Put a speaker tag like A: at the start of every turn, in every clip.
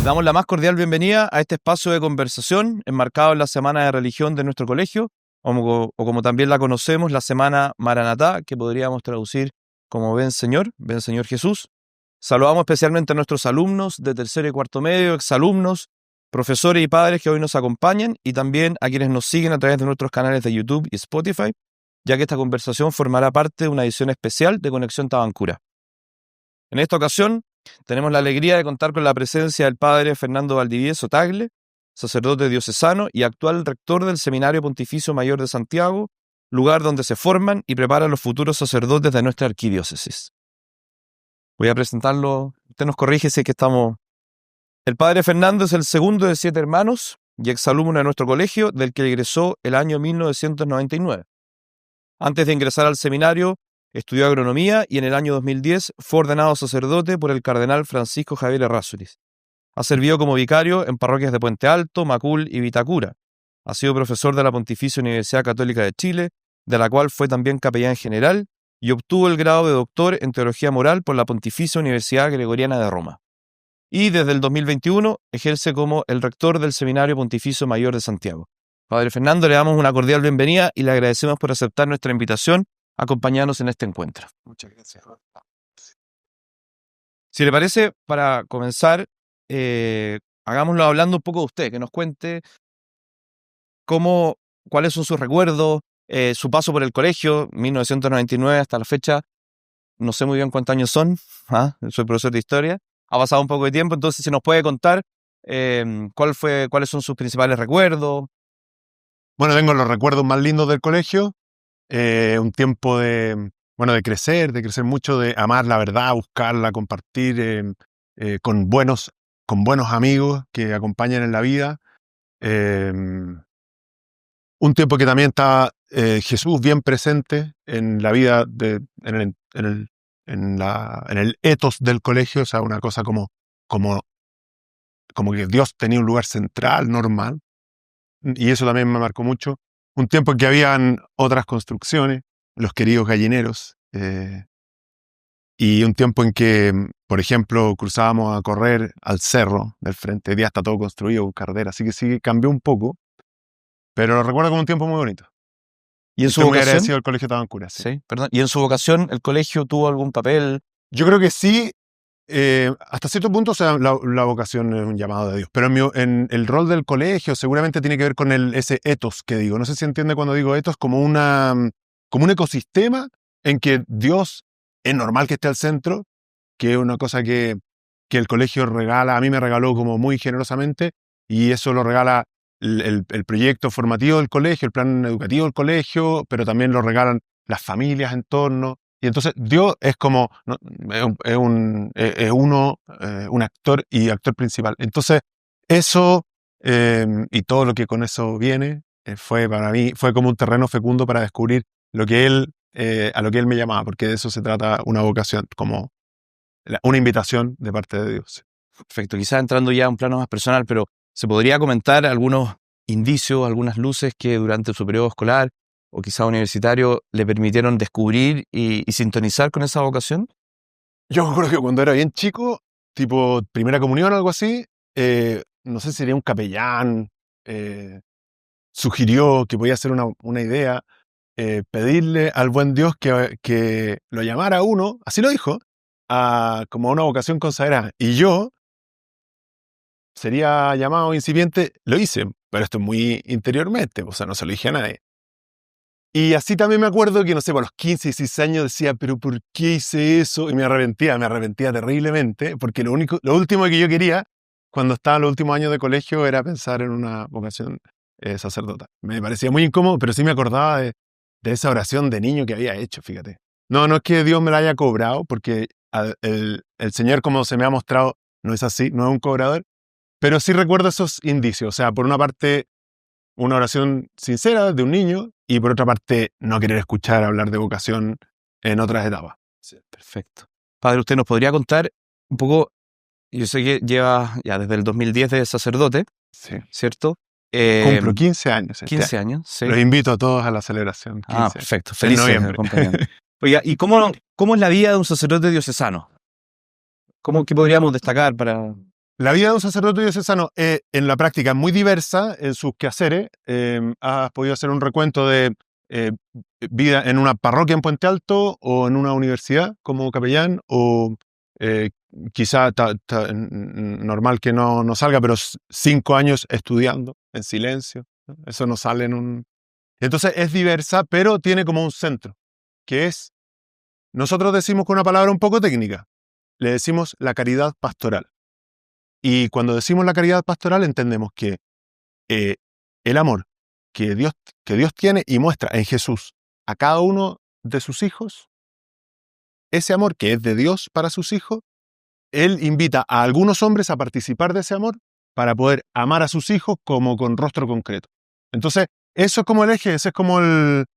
A: Les damos la más cordial bienvenida a este espacio de conversación enmarcado en la Semana de Religión de nuestro colegio, o como también la conocemos, la Semana Maranatá, que podríamos traducir como Ven Señor Jesús. Saludamos especialmente a nuestros alumnos de tercero y cuarto medio, exalumnos, profesores y padres que hoy nos acompañan, y también a quienes nos siguen a través de nuestros canales de YouTube y Spotify, ya que esta conversación formará parte de una edición especial de Conexión Tabancura. En esta ocasión, tenemos la alegría de contar con la presencia del padre Fernando Valdivieso Tagle, sacerdote diocesano y actual rector del Seminario Pontificio Mayor de Santiago, lugar donde se forman y preparan los futuros sacerdotes de nuestra arquidiócesis. Voy a presentarlo, usted nos corrige si es que estamos... El padre Fernando es el segundo de 7 hermanos y exalumno de nuestro colegio, del que egresó el año 1999. Antes de ingresar al seminario, estudió agronomía y en el año 2010 fue ordenado sacerdote por el cardenal Francisco Javier Errázuriz. Ha servido como vicario en parroquias de Puente Alto, Macul y Vitacura. Ha sido profesor de la Pontificia Universidad Católica de Chile, de la cual fue también capellán general, y obtuvo el grado de doctor en Teología Moral por la Pontificia Universidad Gregoriana de Roma. Y desde el 2021 ejerce como el rector del Seminario Pontificio Mayor de Santiago. Padre Fernando, le damos una cordial bienvenida y le agradecemos por aceptar nuestra invitación a acompañarnos en este encuentro.
B: Muchas gracias.
A: Si le parece, para comenzar, hagámoslo hablando un poco de usted, que nos cuente cuáles son sus recuerdos, su paso por el colegio, 1999 hasta la fecha, no sé muy bien cuántos años son, soy profesor de historia, ha pasado un poco de tiempo, entonces si nos puede contar cuáles son sus principales recuerdos.
B: Bueno, tengo los recuerdos más lindos del colegio, un tiempo de crecer mucho, de amar la verdad, buscarla, compartir con buenos amigos que acompañan en la vida. Un tiempo que también estaba Jesús bien presente en la vida, en el ethos del colegio, o sea, una cosa como que Dios tenía un lugar central, normal, y eso también me marcó mucho. Un tiempo en que habían otras construcciones, los queridos gallineros, y un tiempo en que, por ejemplo, cruzábamos a correr al cerro del frente. Hoy día está todo construido con carretera, así que sí cambió un poco, pero lo recuerdo como un tiempo muy bonito.
A: ¿Y en su
B: Estoy muy
A: vocación?
B: agradecido al Colegio Tabancura.
A: Sí, perdón. ¿Y en su vocación el colegio tuvo algún papel?
B: Yo creo que sí, hasta cierto punto, o sea, la vocación es un llamado de Dios, pero en el rol del colegio seguramente tiene que ver con ese ethos que digo. No sé si entiende cuando digo ethos, como un ecosistema en que Dios es normal que esté al centro, que es una cosa que el colegio regala, a mí me regaló como muy generosamente, y eso lo regala el proyecto formativo del colegio, el plan educativo del colegio, pero también lo regalan las familias en torno. Y entonces Dios es como, ¿no? Un actor y actor principal. Entonces eso y todo lo que con eso viene fue para mí, fue como un terreno fecundo para descubrir a lo que él me llamaba, porque de eso se trata una vocación, como una invitación de parte de Dios.
A: Perfecto, quizás entrando ya a un plano más personal, pero ¿se podría comentar algunos indicios, algunas luces que durante su periodo escolar o quizá universitario le permitieron descubrir y sintonizar con esa vocación?
B: Yo me acuerdo que cuando era bien chico, tipo primera comunión o algo así, no sé si sería un capellán, sugirió que podía ser una idea, pedirle al buen Dios que lo llamara a uno, así lo dijo, como a una vocación consagrada. Y yo sería llamado incipiente, lo hice, pero esto es muy interiormente, o sea, no se lo dije a nadie. Y así también me acuerdo que, no sé, por los 15, 16 años decía, pero ¿por qué hice eso? Y me arrepentía terriblemente, porque lo último que yo quería, cuando estaba en los últimos años de colegio, era pensar en una vocación sacerdotal. Me parecía muy incómodo, pero sí me acordaba de esa oración de niño que había hecho, fíjate. No es que Dios me la haya cobrado, porque el Señor, como se me ha mostrado, no es así, no es un cobrador, pero sí recuerdo esos indicios. O sea, por una parte, una oración sincera de un niño, y por otra parte, no querer escuchar hablar de vocación en otras etapas.
A: Sí, perfecto. Padre, ¿usted nos podría contar un poco? Yo sé que lleva ya desde el 2010 de sacerdote,
B: Sí.
A: ¿cierto?
B: Cumplo 15 años.
A: 15 años, sí.
B: Los invito a todos a la celebración. 15
A: perfecto. Felices
B: noviembre.
A: acompañando. Oiga, ¿y cómo es la vida de un sacerdote diocesano? ¿Qué podríamos destacar para...?
B: La vida de un sacerdote diocesano en la práctica es muy diversa en sus quehaceres. Has podido hacer un recuento de vida en una parroquia en Puente Alto o en una universidad como capellán o quizá normal que no salga, pero 5 años estudiando en silencio, ¿no? Eso no sale en un... Entonces es diversa, pero tiene como un centro, que es, nosotros decimos con una palabra un poco técnica, le decimos la caridad pastoral. Y cuando decimos la caridad pastoral entendemos que el amor que Dios tiene y muestra en Jesús a cada uno de sus hijos, ese amor que es de Dios para sus hijos, Él invita a algunos hombres a participar de ese amor para poder amar a sus hijos como con rostro concreto. Entonces, eso es como el eje, ese es como el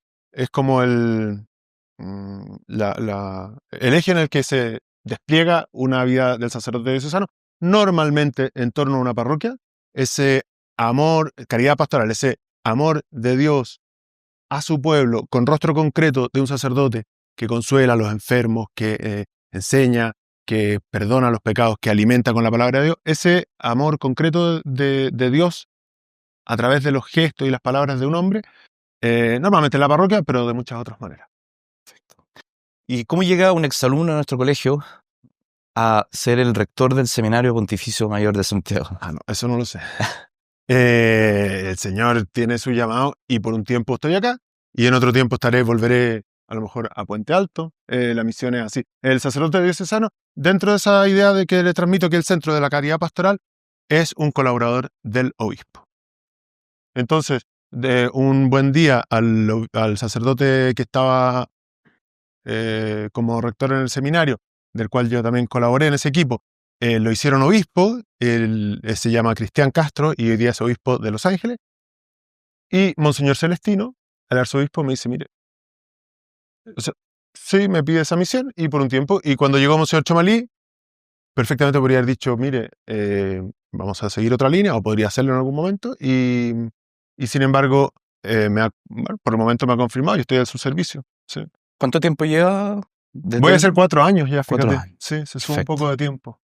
B: eje en el que se despliega una vida del sacerdote diocesano, normalmente en torno a una parroquia, ese amor, caridad pastoral, ese amor de Dios a su pueblo con rostro concreto de un sacerdote que consuela a los enfermos, que enseña, que perdona los pecados, que alimenta con la palabra de Dios, ese amor concreto de Dios a través de los gestos y las palabras de un hombre, normalmente en la parroquia, pero de muchas otras maneras.
A: Perfecto. ¿Y cómo llega un exalumno a nuestro colegio a ser el rector del Seminario Pontificio Mayor de Santiago?
B: No, eso no lo sé. El Señor tiene su llamado y por un tiempo estoy acá y en otro tiempo volveré a lo mejor a Puente Alto. La misión es así. El sacerdote diocesano, dentro de esa idea de que le transmito que el centro de la caridad pastoral es un colaborador del obispo. Entonces, de un buen día al sacerdote que estaba como rector en el seminario, del cual yo también colaboré en ese equipo, lo hicieron obispo, él se llama Cristian Castro y hoy día es obispo de Los Ángeles. Y Monseñor Celestino, el arzobispo, me dice, mire, o sea, sí, me pide esa misión y por un tiempo, y cuando llegó Monseñor Chomalí, perfectamente podría haber dicho, mire, vamos a seguir otra línea, o podría hacerlo en algún momento, y sin embargo, bueno, por el momento me ha confirmado y estoy a su servicio. Sí.
A: ¿Cuánto tiempo lleva?
B: Voy a hacer 4 años ya, fíjate.
A: 4 años.
B: Sí, se suma un poco de tiempo.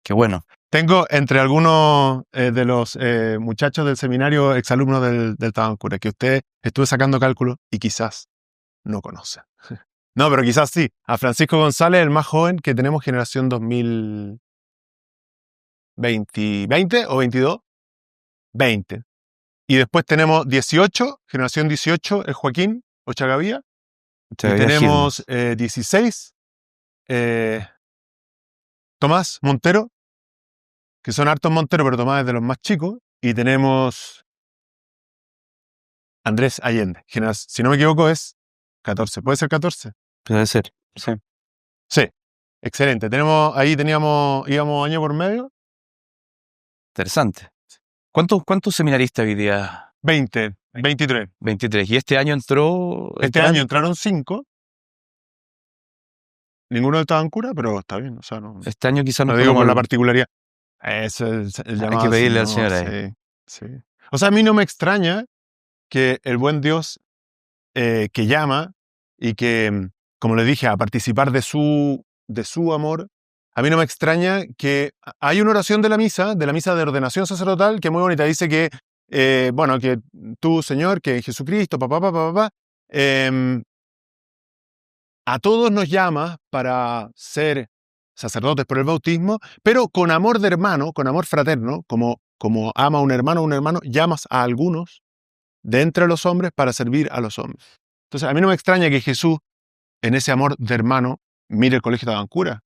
A: Qué bueno.
B: Tengo entre algunos de los muchachos del seminario exalumnos del Tabancura, que usted estuve sacando cálculos y quizás no conoce. No, pero quizás sí. A Francisco González, el más joven, que tenemos generación 2020 ¿20 o 22? 20. Y después tenemos 18, generación 18, el Joaquín Ochagavía. Y tenemos 16, Tomás Montero, que son hartos Montero, pero Tomás es de los más chicos. Y tenemos Andrés Allende. Si no me equivoco es 14. ¿Puede ser 14?
A: Puede ser, sí.
B: Sí, excelente. Íbamos año por medio.
A: Interesante. ¿Cuántos seminaristas hoy día?
B: 20, 23.
A: 23. ¿Y este año entró?
B: Este año entraron 5. Ninguno del Tabancura, pero está bien. O sea, no,
A: este año quizás
B: no digo por la particularidad. Eso es el llamado.
A: Hay que pedirle al Señor ahí.
B: Sí. O sea, a mí no me extraña que el buen Dios que llama y que, como le dije, a participar de su amor, a mí no me extraña que hay una oración de la misa de ordenación sacerdotal, que es muy bonita. Dice que, bueno, que tú, Señor, que Jesucristo, a todos nos llama para ser sacerdotes por el bautismo, pero con amor de hermano, con amor fraterno, como ama un hermano, llamas a algunos de entre los hombres para servir a los hombres. Entonces, a mí no me extraña que Jesús, en ese amor de hermano, mire el Colegio Tabancura,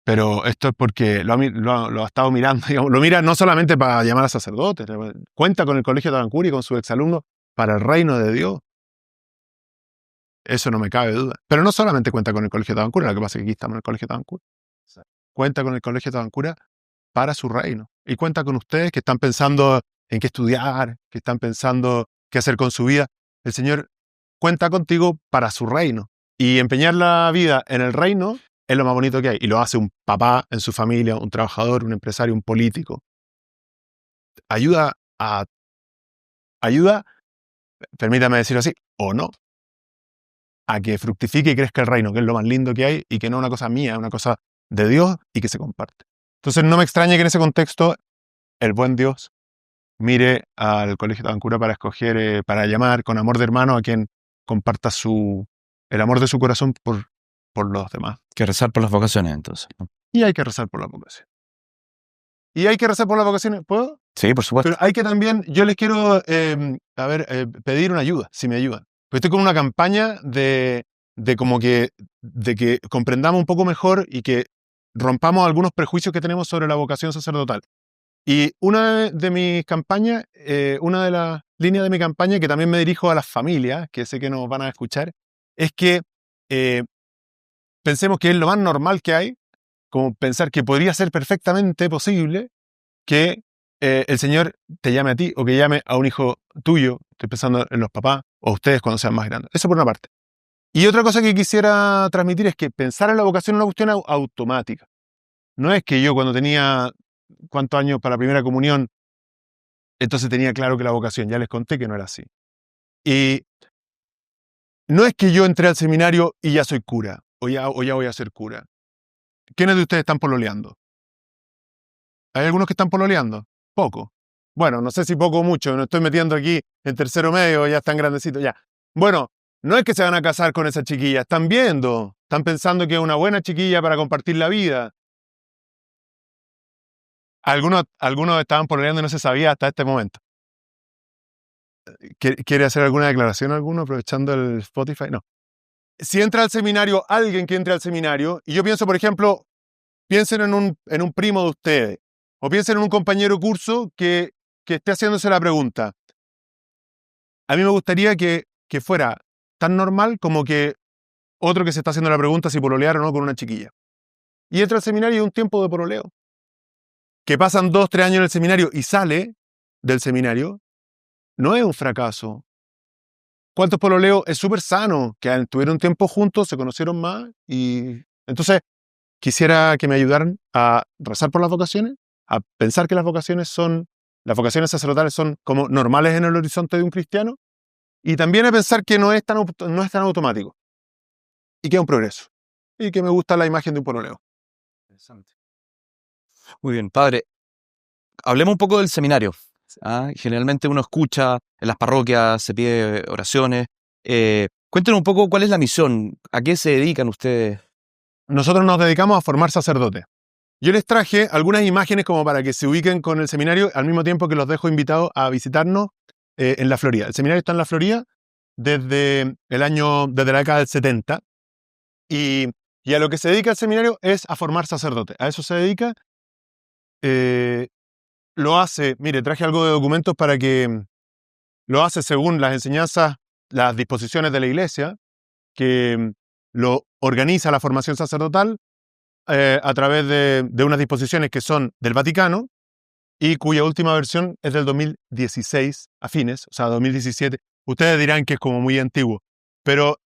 B: pero esto es porque lo ha estado mirando, digamos, lo mira no solamente para llamar a sacerdotes, cuenta con el Colegio Tabancura y con sus exalumnos para el reino de Dios. Eso no me cabe duda. Pero no solamente cuenta con el Colegio Tabancura, lo que pasa es que aquí estamos en el Colegio Tabancura. Cuenta con el Colegio Tabancura para su reino. Y cuenta con ustedes que están pensando en qué estudiar, que están pensando qué hacer con su vida. El Señor cuenta contigo para su reino. Y empeñar la vida en el reino es lo más bonito que hay. Y lo hace un papá en su familia, un trabajador, un empresario, un político. Ayuda, permítame decirlo así, o no, a que fructifique y crezca el reino, que es lo más lindo que hay y que no es una cosa mía, es una cosa de Dios y que se comparte. Entonces no me extraña que en ese contexto el buen Dios mire al Colegio Tabancura para escoger, para llamar con amor de hermano a quien comparta el amor de su corazón por los demás.
A: Que rezar por las vocaciones, entonces, ¿no?
B: Y hay que rezar por la vocación. Y hay que rezar por las vocaciones. ¿Puedo?
A: Sí, por supuesto.
B: Pero hay que también, yo les quiero, pedir una ayuda, si me ayudan. Porque estoy con una campaña de que comprendamos un poco mejor y que rompamos algunos prejuicios que tenemos sobre la vocación sacerdotal. Y una de mis campañas, una de las líneas de mi campaña, que también me dirijo a las familias, que sé que nos van a escuchar, es que pensemos que es lo más normal que hay, como pensar que podría ser perfectamente posible que el Señor te llame a ti o que llame a un hijo tuyo, estoy pensando en los papás o ustedes cuando sean más grandes. Eso por una parte. Y otra cosa que quisiera transmitir es que pensar en la vocación es una cuestión automática. No es que yo cuando tenía, ¿cuántos años para la primera comunión? Entonces tenía claro que la vocación, ya les conté que no era así. Y no es que yo entré al seminario y ya soy cura, o ya voy a ser cura. ¿Quiénes de ustedes están pololeando? ¿Hay algunos que están pololeando? Poco. Bueno, no sé si poco o mucho, me estoy metiendo aquí en tercero medio, ya están grandecitos, ya. Bueno, no es que se van a casar con esa chiquilla, están viendo, están pensando que es una buena chiquilla para compartir la vida. Algunos estaban pololeando y no se sabía hasta este momento. ¿Quiere hacer alguna declaración alguno aprovechando el Spotify? No. Si entra al seminario, alguien que entre al seminario, y yo pienso, por ejemplo, piensen en un primo de ustedes, o piensen en un compañero de curso que esté haciéndose la pregunta. A mí me gustaría que fuera tan normal como que otro que se está haciendo la pregunta si pololear o no con una chiquilla. Y entra al seminario y hay un tiempo de pololeo. Que pasan 2, 3 años en el seminario y sale del seminario, no es un fracaso. ¿Cuántos pololeos? Es súper sano, que tuvieron tiempo juntos, se conocieron más y... Entonces, quisiera que me ayudaran a rezar por las vocaciones, a pensar que las vocaciones sacerdotales son como normales en el horizonte de un cristiano, y también a pensar que no es tan automático, y que es un progreso, y que me gusta la imagen de un pololeo.
A: Interesante. Muy bien, padre. Hablemos un poco del seminario. Generalmente uno escucha en las parroquias, se pide oraciones. Cuéntenos un poco cuál es la misión, a qué se dedican ustedes.
B: Nosotros nos dedicamos a formar sacerdotes. Yo les traje algunas imágenes como para que se ubiquen con el seminario, al mismo tiempo que los dejo invitados a visitarnos en la Florida. El seminario está en la Florida desde la década del 70, y a lo que se dedica el seminario es a formar sacerdotes. A eso se dedica. Lo hace, mire, traje algo de documentos para que lo hace según las enseñanzas, las disposiciones de la Iglesia, que lo organiza la formación sacerdotal a través de unas disposiciones que son del Vaticano y cuya última versión es del 2016 a fines, o sea, 2017. Ustedes dirán que es como muy antiguo, pero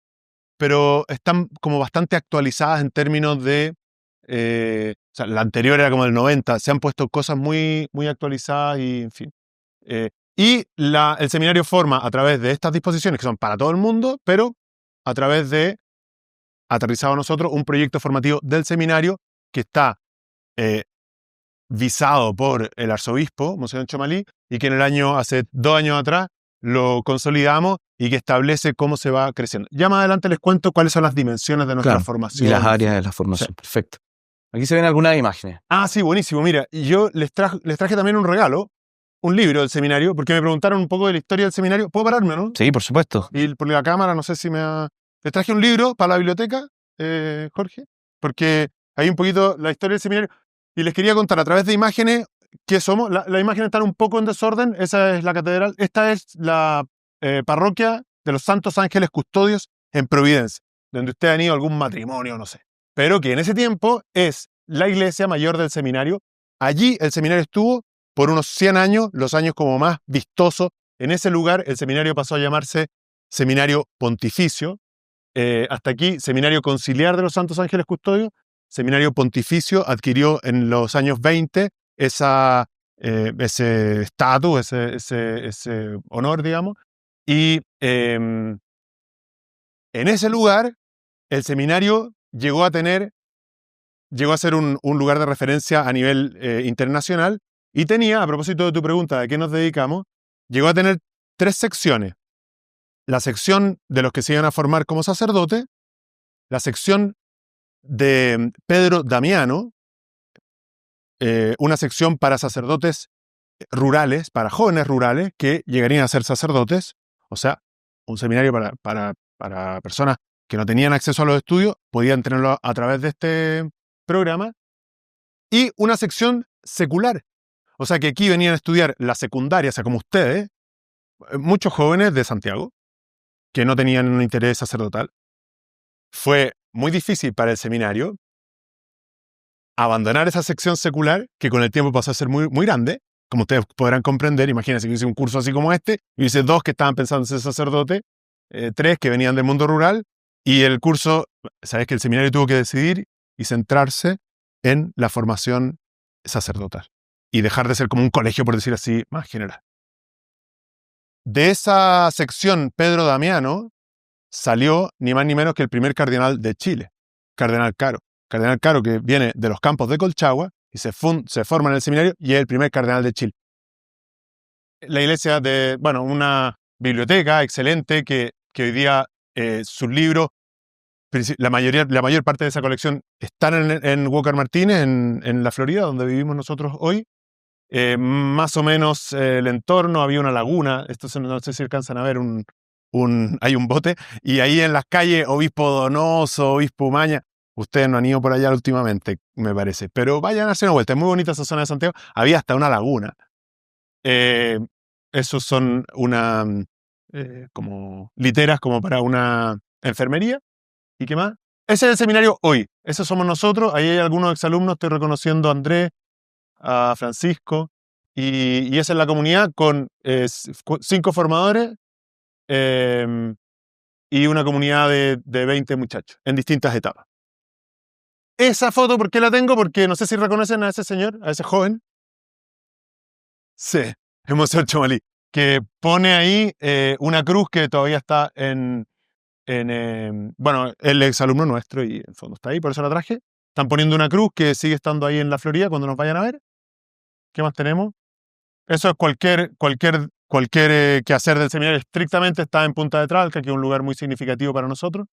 B: están como bastante actualizadas en términos de... o sea, la anterior era como del 90, se han puesto cosas muy, muy actualizadas y, en fin. El seminario forma a través de estas disposiciones que son para todo el mundo, pero a través de, aterrizado a nosotros, un proyecto formativo del seminario que está visado por el arzobispo, Monseñor Chomalí, y que hace 2 años atrás, lo consolidamos y que establece cómo se va creciendo. Ya más adelante les cuento cuáles son las dimensiones de nuestra formación.
A: Y las áreas de la formación. Sí. Perfecto. Aquí se ven algunas imágenes.
B: Sí, buenísimo. Mira, yo les traje también un regalo, un libro del seminario, porque me preguntaron un poco de la historia del seminario. ¿Puedo pararme, no?
A: Sí, por supuesto.
B: Y por la cámara, no sé si Les traje un libro para la biblioteca, Jorge, porque hay un poquito la historia del seminario. Y les quería contar a través de imágenes qué somos. Las imágenes están un poco en desorden. Esa es la catedral. Esta es la parroquia de los Santos Ángeles Custodios en Providencia, donde usted ha tenido algún matrimonio, no sé. Pero que en ese tiempo es la iglesia mayor del seminario. Allí el seminario estuvo por unos 100 años, los años como más vistosos. En ese lugar el seminario pasó a llamarse Seminario Pontificio. Hasta aquí, Seminario Conciliar de los Santos Ángeles Custodios. Seminario Pontificio adquirió en los años 20 ese estatus, ese honor, digamos. Y en ese lugar el seminario llegó a tener llegó a ser un lugar de referencia a nivel internacional y tenía, a propósito de tu pregunta de a qué nos dedicamos, llegó a tener 3 secciones. La sección de los que se iban a formar como sacerdotes, la sección de Pedro Damiano, una sección para sacerdotes rurales, para jóvenes rurales que llegarían a ser sacerdotes, o sea, un seminario para personas que no tenían acceso a los estudios, podían tenerlo a través de este programa, y una sección secular, o sea que aquí venían a estudiar la secundaria, o sea, como ustedes, muchos jóvenes de Santiago, que no tenían un interés sacerdotal. Fue muy difícil para el seminario abandonar esa sección secular, que con el tiempo pasó a ser muy, muy grande, como ustedes podrán comprender. Imagínense que hice un curso así como este, y hice 2 que estaban pensando en ser sacerdote, 3 que venían del mundo rural, y el curso, sabes que el seminario tuvo que decidir y centrarse en la formación sacerdotal, y dejar de ser como un colegio, por decir así, más general. De esa sección, Pedro Damiano, salió ni más ni menos que el primer cardenal de Chile, Cardenal Caro. Cardenal Caro, que viene de los campos de Colchagua y se forma en el seminario y es el primer cardenal de Chile. La iglesia una biblioteca excelente que hoy día sus libros, la mayor parte de esa colección están en Walker Martínez, en la Florida, donde vivimos nosotros hoy. Más o menos el entorno, había una laguna, no sé si alcanzan a ver, hay un bote, y ahí en las calles, Obispo Donoso, Obispo Umaña, ustedes no han ido por allá últimamente, me parece, pero vayan a hacer una vuelta, es muy bonita esa zona de Santiago, había hasta una laguna. Esos son como literas como para una enfermería, ¿y qué más? Ese es el seminario hoy, esos somos nosotros, ahí hay algunos exalumnos, estoy reconociendo a Andrés, a Francisco, y esa es la comunidad con 5 formadores y una comunidad de 20 muchachos en distintas etapas. Esa foto, ¿por qué la tengo? Porque no sé si reconocen a ese señor, a ese joven. Sí, es Monseñor Chomalí, que pone ahí una cruz que todavía está el exalumno nuestro y en el fondo está ahí, por eso la traje. Están poniendo una cruz que sigue estando ahí en la Florida cuando nos vayan a ver. ¿Qué más tenemos? Eso es cualquier quehacer del seminario. Estrictamente está en Punta de Tralca, que es un lugar muy significativo para nosotros.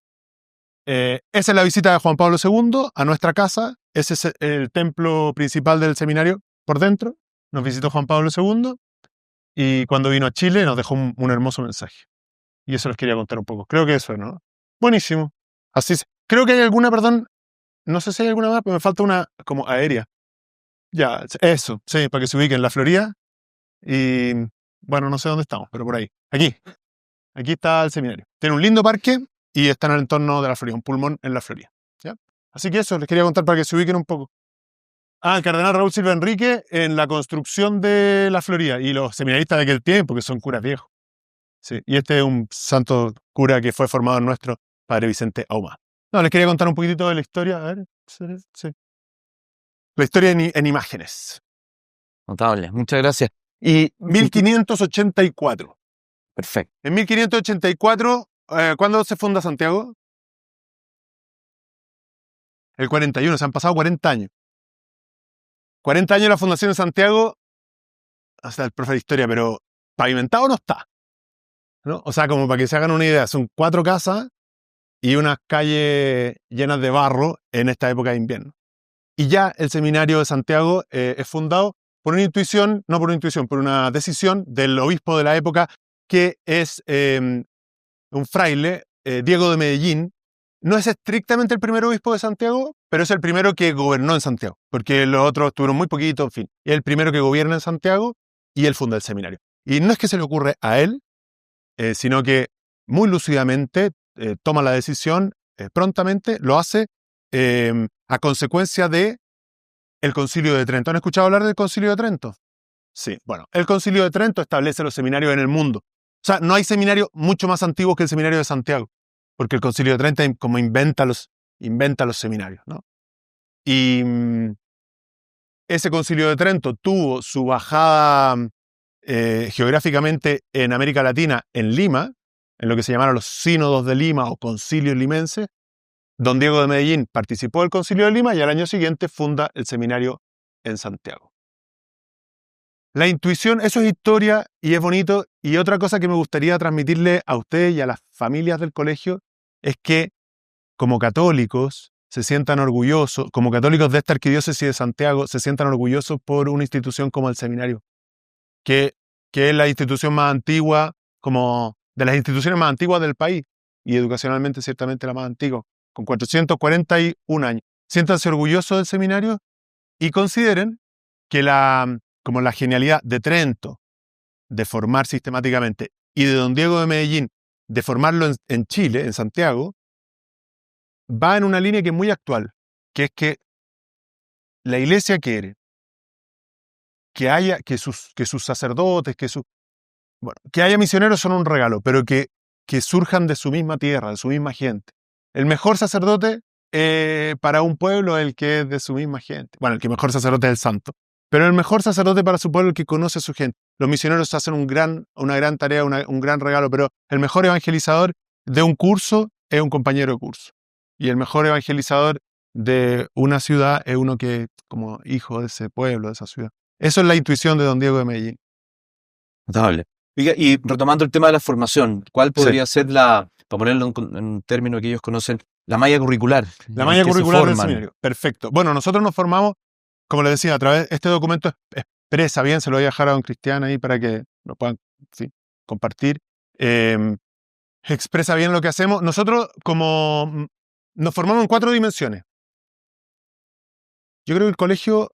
B: Esa es la visita de Juan Pablo II a nuestra casa. Ese es el templo principal del seminario por dentro. Nos visitó Juan Pablo II y cuando vino a Chile nos dejó un hermoso mensaje. Y eso les quería contar un poco. Creo que eso, ¿no? Buenísimo. Creo que hay alguna, perdón, no sé si hay alguna más, pero me falta una como aérea. Ya, eso, sí, para que se ubiquen en la Florida. Y bueno, no sé dónde estamos, pero por ahí. Aquí está el seminario. Tiene un lindo parque y está en el entorno de la Florida, un pulmón en la Florida. ¿Ya? Así que eso, les quería contar para que se ubiquen un poco. El cardenal Raúl Silva Enrique en la construcción de la Florida y los seminaristas de aquel tiempo, que son curas viejos. Sí, y este es un santo cura que fue formado en nuestro padre Vicente Ahumada. No, les quería contar un poquitito de la historia. A ver, sí. La historia en imágenes.
A: Notable, muchas gracias. Y
B: 1584.
A: perfecto.
B: En 1584, ¿cuándo se funda Santiago? El 41, se han pasado 40 años. 40 años de la fundación de Santiago, hasta el profe de historia, pero pavimentado no está, ¿no? O sea, como para que se hagan una idea, son 4 casas y unas calles llenas de barro en esta época de invierno. Y ya el seminario de Santiago es fundado por una decisión del obispo de la época, que es un fraile, Diego de Medellín. No es estrictamente el primer obispo de Santiago, pero es el primero que gobernó en Santiago, porque los otros tuvieron muy poquito, en fin. Es el primero que gobierna en Santiago y él funda el seminario. Y no es que se le ocurre a él, sino que muy lúcidamente toma la decisión, prontamente lo hace a consecuencia de el Concilio de Trento. ¿Han escuchado hablar del Concilio de Trento? Sí, bueno, el Concilio de Trento establece los seminarios en el mundo. O sea, no hay seminario mucho más antiguo que el seminario de Santiago, porque el Concilio de Trento como inventa los seminarios, ¿no? Y ese Concilio de Trento tuvo su bajada geográficamente en América Latina, en Lima, en lo que se llamaron los sínodos de Lima o concilios limenses, Don Diego de Medellín participó del Concilio de Lima y al año siguiente funda el seminario en Santiago. La intuición, eso es historia y es bonito. Y otra cosa que me gustaría transmitirle a ustedes y a las familias del colegio es que como católicos se sientan orgullosos, como católicos de esta arquidiócesis de Santiago, se sientan orgullosos por una institución como el seminario, que es la institución más antigua, como de las instituciones más antiguas del país, y educacionalmente ciertamente la más antigua, con 441 años. Siéntanse orgullosos del seminario y consideren que como la genialidad de Trento de formar sistemáticamente y de Don Diego de Medellín de formarlo en Chile, en Santiago, va en una línea que es muy actual, que es que la Iglesia quiere que sus sacerdotes, que haya misioneros son un regalo, pero que surjan de su misma tierra, de su misma gente. El mejor sacerdote para un pueblo es el que es de su misma gente. Bueno, el mejor sacerdote es el santo. Pero el mejor sacerdote para su pueblo es el que conoce a su gente. Los misioneros hacen una gran tarea, un gran regalo, pero el mejor evangelizador de un curso es un compañero de curso. Y el mejor evangelizador de una ciudad es uno que, como hijo de ese pueblo, de esa ciudad. Eso es la intuición de Don Diego de Medellín.
A: Notable. Oiga, y retomando el tema de la formación, ¿cuál podría ser para ponerlo en un término que ellos conocen, la malla curricular?
B: La malla curricular del seminario. Perfecto. Bueno, nosotros nos formamos, como les decía, a través de este documento expresa bien, se lo voy a dejar a don Cristian ahí para que lo puedan compartir. Expresa bien lo que hacemos. Nosotros nos formamos en 4 dimensiones. Yo creo que el colegio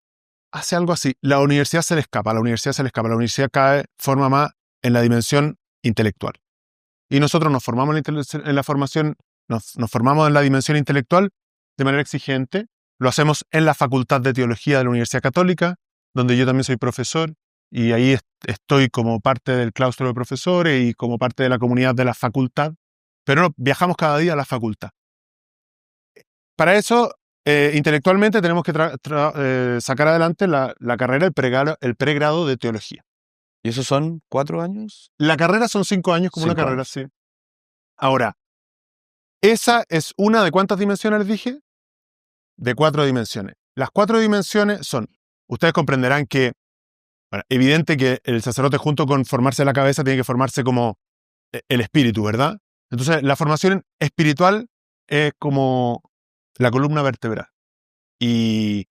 B: hace algo así. La universidad se le escapa. La universidad forma más en la dimensión intelectual. Y nosotros nos formamos en la formación, nos formamos en la dimensión intelectual de manera exigente. Lo hacemos en la Facultad de Teología de la Universidad Católica, donde yo también soy profesor, y ahí estoy como parte del claustro de profesores y como parte de la comunidad de la facultad, pero viajamos cada día a la facultad. Para eso, intelectualmente tenemos que sacar adelante la carrera, el pregrado de teología.
A: ¿Y esos son 4 años?
B: La carrera son 5 años, como una carrera, sí. Ahora, esa es una de ¿cuántas dimensiones les dije? De 4 dimensiones. Las 4 dimensiones son, ustedes comprenderán que, bueno, evidente que el sacerdote junto con formarse la cabeza tiene que formarse como el espíritu, ¿verdad? Entonces, la formación espiritual es como la columna vertebral. Y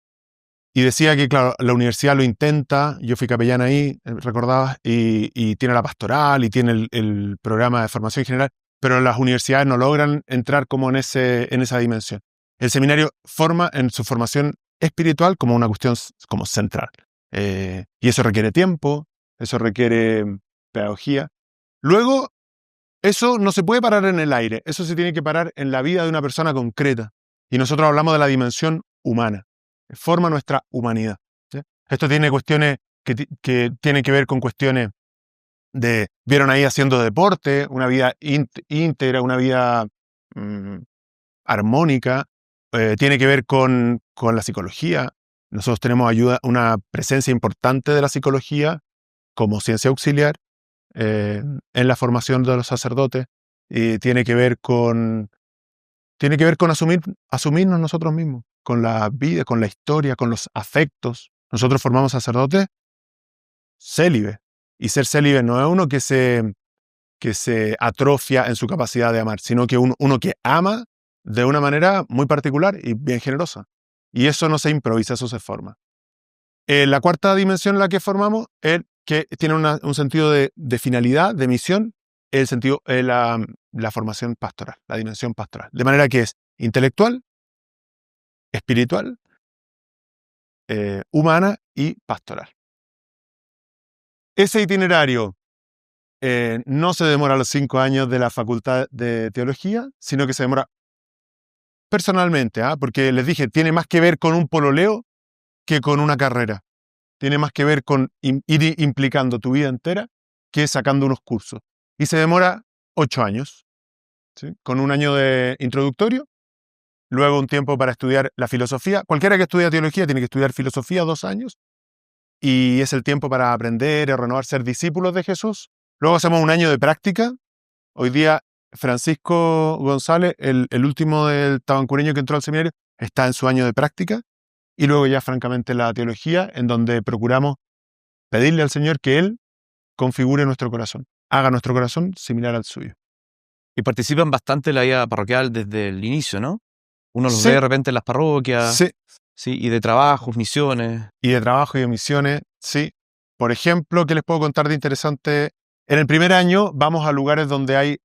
B: decía que, claro, la universidad lo intenta, yo fui capellán ahí, recordabas, y tiene la pastoral y tiene el programa de formación general, pero las universidades no logran entrar como en esa dimensión. El seminario forma en su formación espiritual como una cuestión como central. Y eso requiere tiempo, eso requiere pedagogía. Luego, eso no se puede parar en el aire, eso se tiene que parar en la vida de una persona concreta. Y nosotros hablamos de la dimensión humana. Forma nuestra humanidad, ¿sí? Esto tiene cuestiones que tienen que ver con cuestiones vieron ahí haciendo deporte, una vida íntegra, una vida armónica, tiene que ver con la psicología. Nosotros tenemos una presencia importante de la psicología como ciencia auxiliar en la formación de los sacerdotes, y tiene que ver con asumirnos nosotros mismos, con la vida, con la historia, con los afectos. Nosotros formamos sacerdotes célibes. Y ser célibe no es uno que se atrofia en su capacidad de amar, sino que uno que ama de una manera muy particular y bien generosa. Y eso no se improvisa, eso se forma. La 4ª dimensión en la que formamos es que tiene un sentido de finalidad, de misión, el sentido, la formación pastoral, la dimensión pastoral. De manera que es intelectual, espiritual, humana y pastoral. Ese itinerario no se demora los 5 años de la Facultad de Teología, sino que se demora personalmente, porque les dije, tiene más que ver con un pololeo que con una carrera. Tiene más que ver con ir implicando tu vida entera que sacando unos cursos. Y se demora 8 años, ¿sí? Con un año de introductorio, luego un tiempo para estudiar la filosofía. Cualquiera que estudia teología tiene que estudiar filosofía 2 años, y es el tiempo para aprender, renovar, ser discípulos de Jesús. Luego hacemos un año de práctica. Hoy día Francisco González, el último del tabancureño que entró al seminario, está en su año de práctica. Y luego ya, francamente, la teología, en donde procuramos pedirle al Señor que Él configure nuestro corazón, haga nuestro corazón similar al suyo.
A: Y participan bastante en la vida parroquial desde el inicio, ¿no? Uno los
B: Sí.
A: ve de repente en las parroquias,
B: Sí,
A: ¿sí? Y de trabajos, misiones.
B: y de trabajo y de misiones, sí. Por ejemplo, ¿qué les puedo contar de interesante? En el primer año vamos a lugares donde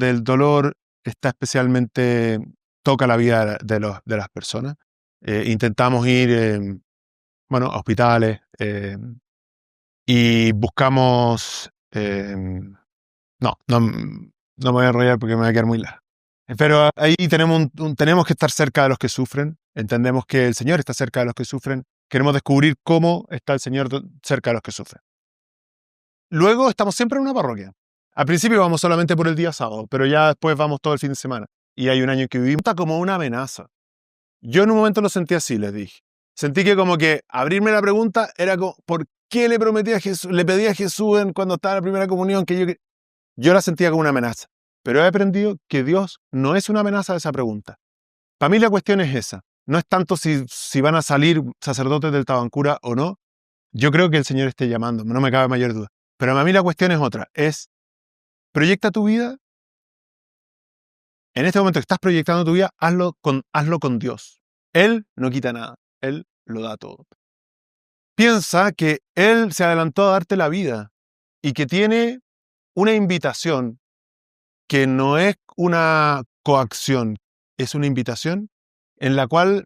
B: el dolor está especialmente, toca la vida de las personas. Intentamos ir, a hospitales, y buscamos, no me voy a enrollar porque me va a quedar muy largo. Pero ahí tenemos que estar cerca de los que sufren. Entendemos que el Señor está cerca de los que sufren. Queremos descubrir cómo está el Señor cerca de los que sufren. Luego estamos siempre en una parroquia. Al principio vamos solamente por el día sábado, pero ya después vamos todo el fin de semana. Y hay un año que vivimos como una amenaza. Yo en un momento lo sentí así, les dije. Sentí que como que abrirme la pregunta era como, ¿por qué le prometí a Jesús, le pedí a Jesús cuando estaba en la primera comunión que yo la sentía como una amenaza? Pero he aprendido que Dios no es una amenaza de esa pregunta. Para mí la cuestión es esa. No es tanto si van a salir sacerdotes del Tabancura o no. Yo creo que el Señor esté llamando, no me cabe mayor duda. Pero para mí la cuestión es otra. Es, proyecta tu vida. En este momento que estás proyectando tu vida, hazlo con Dios. Él no quita nada. Él lo da todo. Piensa que Él se adelantó a darte la vida y que tiene una invitación que no es una coacción, es una invitación en la cual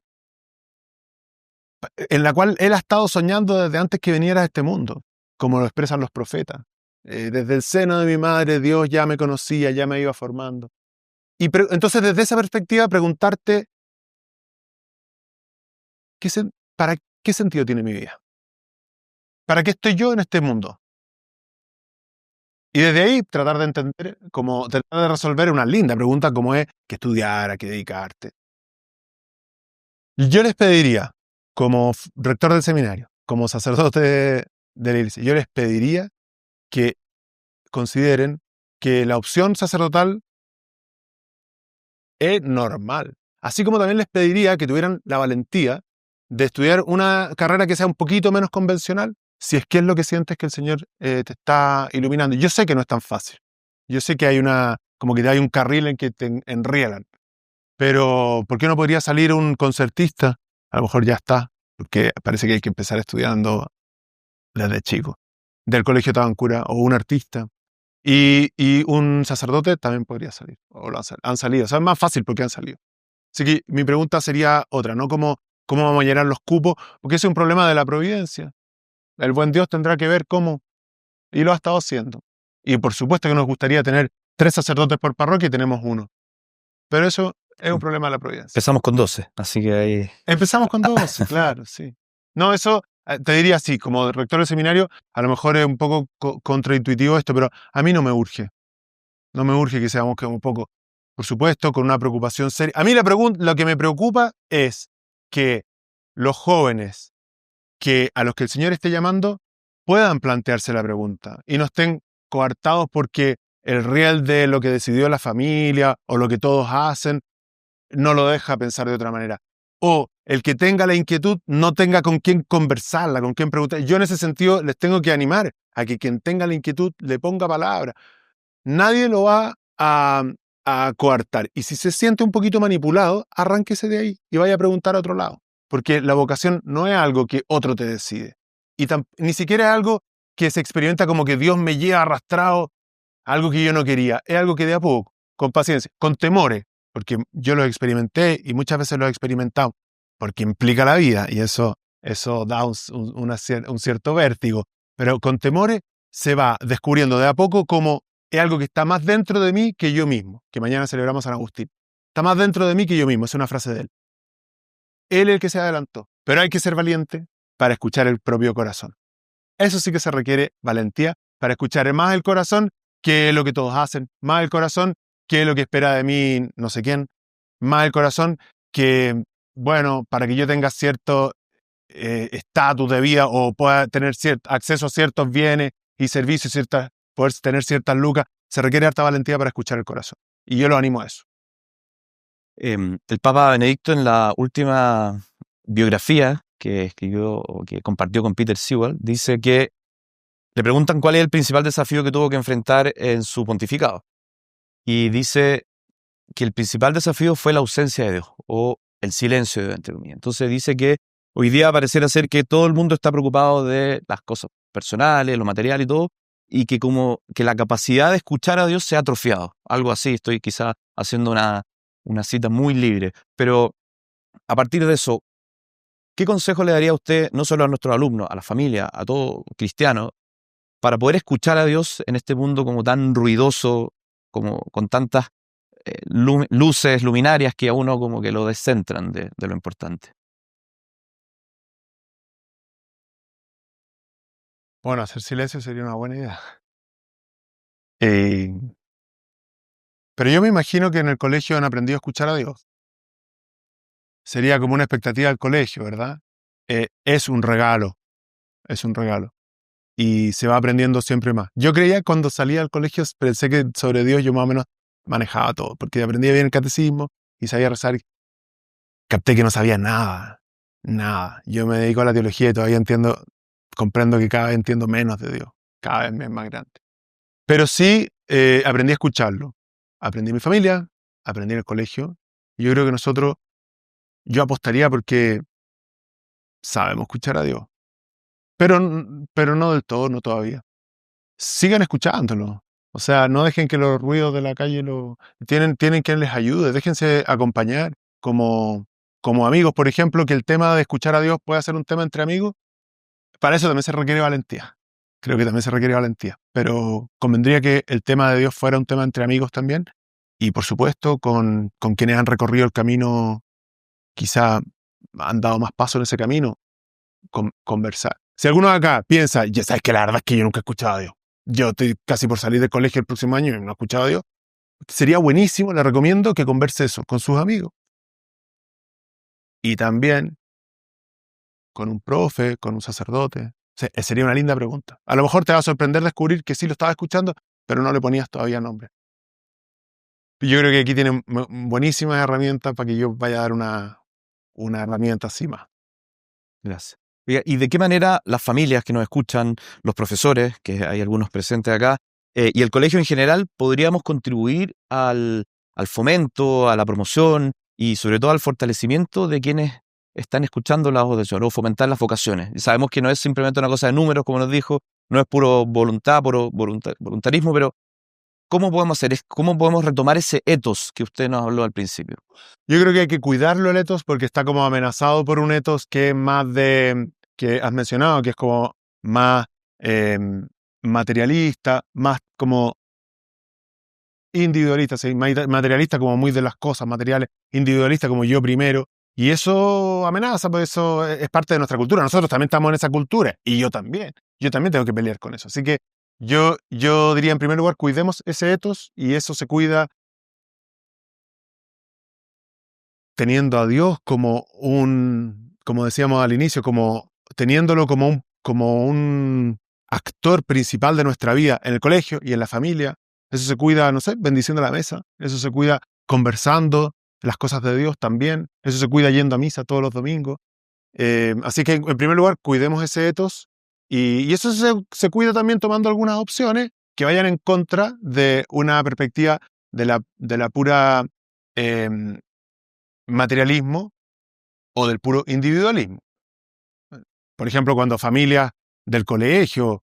B: Él ha estado soñando desde antes que viniera a este mundo, como lo expresan los profetas. Desde el seno de mi madre, Dios ya me conocía, ya me iba formando. Y entonces, desde esa perspectiva, preguntarte, ¿para qué sentido tiene mi vida? ¿Para qué estoy yo en este mundo? Y desde ahí tratar de entender, tratar de resolver una linda pregunta como es qué estudiar, a qué dedicarte. Yo les pediría, como rector del seminario, como sacerdote de la iglesia, yo les pediría que consideren que la opción sacerdotal es normal. Así como también les pediría que tuvieran la valentía de estudiar una carrera que sea un poquito menos convencional, si es que es lo que sientes que el Señor te está iluminando. Yo sé que no es tan fácil. Yo sé que hay como que hay un carril en que te enrielan. Pero, ¿por qué no podría salir un concertista? A lo mejor ya está, porque parece que hay que empezar estudiando desde chico. Del Colegio Tabancura, o un artista. Y un sacerdote también podría salir, o han salido. O sea, es más fácil porque han salido. Así que mi pregunta sería otra, ¿no? ¿Cómo vamos a llenar los cupos? Porque ese es un problema de la providencia. El buen Dios tendrá que ver cómo, y lo ha estado haciendo. Y por supuesto que nos gustaría tener 3 sacerdotes por parroquia y tenemos 1. Pero eso es un problema de la providencia.
A: Empezamos con 12, así que ahí...
B: Empezamos con 12, claro, sí. No, eso te diría así, como rector del seminario, a lo mejor es un poco contraintuitivo esto, pero a mí no me urge. No me urge que seamos un poco, por supuesto, con una preocupación seria. A mí lo que me preocupa es que los jóvenes a los que el Señor esté llamando puedan plantearse la pregunta y no estén coartados porque el riel de lo que decidió la familia o lo que todos hacen no lo deja pensar de otra manera. O el que tenga la inquietud no tenga con quién conversarla, con quién preguntar. Yo en ese sentido les tengo que animar a que quien tenga la inquietud le ponga palabra. Nadie lo va a coartar. Y si se siente un poquito manipulado, arránquese de ahí y vaya a preguntar a otro lado. Porque la vocación no es algo que otro te decide. Y ni siquiera es algo que se experimenta como que Dios me lleva arrastrado a algo que yo no quería. Es algo que de a poco, con paciencia, con temores, porque yo lo experimenté y muchas veces lo he experimentado, porque implica la vida y eso da un cierto vértigo. Pero con temores se va descubriendo de a poco como es algo que está más dentro de mí que yo mismo, que mañana celebramos a San Agustín. Está más dentro de mí que yo mismo, es una frase de él. Él es el que se adelantó, pero hay que ser valiente para escuchar el propio corazón. Eso sí que se requiere valentía para escuchar más el corazón que lo que todos hacen, más el corazón que lo que espera de mí no sé quién, más el corazón que, bueno, para que yo tenga cierto estatus de vida o pueda tener acceso a ciertos bienes y servicios, poder tener ciertas lucas, se requiere harta valentía para escuchar el corazón. Y yo lo animo a eso.
A: El Papa Benedicto, en la última biografía que escribió o que compartió con Peter Sewell, dice que le preguntan cuál es el principal desafío que tuvo que enfrentar en su pontificado. Y dice que el principal desafío fue la ausencia de Dios o el silencio de Dios, entre comillas. Entonces dice que hoy día pareciera ser que todo el mundo está preocupado de las cosas personales, lo material y todo, y que como que la capacidad de escuchar a Dios se ha atrofiado. Algo así, estoy quizá haciendo una cita muy libre. Pero a partir de eso, ¿qué consejo le daría a usted, no solo a nuestros alumnos, a la familia, a todo cristiano, para poder escuchar a Dios en este mundo como tan ruidoso, como con tantas luces, luminarias que a uno como que lo descentran de lo importante?
B: Bueno, hacer silencio sería una buena idea. Eh, pero yo me imagino que en el colegio han aprendido a escuchar a Dios. Sería como una expectativa del colegio, ¿verdad? Es un regalo, es un regalo. Y se va aprendiendo siempre más. Yo creía cuando salía del colegio, pensé que sobre Dios yo más o menos manejaba todo, porque aprendía bien el catecismo y sabía rezar. Capté que no sabía nada, nada. Yo me dedico a la teología y todavía comprendo que cada vez entiendo menos de Dios, cada vez me es más grande. Pero sí aprendí a escucharlo. Aprendí en mi familia, aprendí en el colegio. Y yo creo que yo apostaría porque sabemos escuchar a Dios. Pero no del todo, no todavía. Sigan escuchándolo. O sea, no dejen que los ruidos de la calle tienen quien les ayude. Déjense acompañar como amigos, por ejemplo, que el tema de escuchar a Dios pueda ser un tema entre amigos. Para eso también se requiere valentía. Creo que también se requiere valentía. Pero convendría que el tema de Dios fuera un tema entre amigos también. Y por supuesto, con quienes han recorrido el camino, quizá han dado más paso en ese camino, conversar. Si alguno de acá piensa, ya sabes que la verdad es que yo nunca he escuchado a Dios. Yo estoy casi por salir del colegio el próximo año y no he escuchado a Dios. Sería buenísimo, le recomiendo que converse eso con sus amigos. Y también con un profe, con un sacerdote. Sería una linda pregunta. A lo mejor te va a sorprender descubrir que sí lo estaba escuchando, pero no le ponías todavía nombre. Yo creo que aquí tienen buenísimas herramientas para que yo vaya a dar una herramienta así más.
A: Gracias. Oiga, ¿y de qué manera las familias que nos escuchan, los profesores, que hay algunos presentes acá, y el colegio en general, podríamos contribuir al fomento, a la promoción y sobre todo al fortalecimiento de quienes están escuchando la voz del Señor o fomentar las vocaciones? Y sabemos que no es simplemente una cosa de números, como nos dijo, no es puro voluntad, puro voluntarismo, pero ¿cómo podemos hacer? ¿Cómo podemos retomar ese ethos que usted nos habló al principio?
B: Yo creo que hay que cuidarlo el ethos porque está como amenazado por un ethos que es más que has mencionado, que es como más materialista, más como individualista, ¿sí? Materialista como muy de las cosas materiales, individualista como yo primero. Y eso amenaza, pues eso es parte de nuestra cultura. Nosotros también estamos en esa cultura y yo también. Yo también tengo que pelear con eso. Así que yo diría en primer lugar, cuidemos ese ethos y eso se cuida teniendo a Dios como decíamos al inicio, teniéndolo como un actor principal de nuestra vida en el colegio y en la familia. Eso se cuida, no sé, bendiciendo la mesa. Eso se cuida conversando las cosas de Dios también. Eso se cuida yendo a misa todos los domingos. Así que, en primer lugar, cuidemos ese ethos. Y eso se cuida también tomando algunas opciones que vayan en contra de una perspectiva de la pura materialismo o del puro individualismo. Por ejemplo, cuando familias del colegio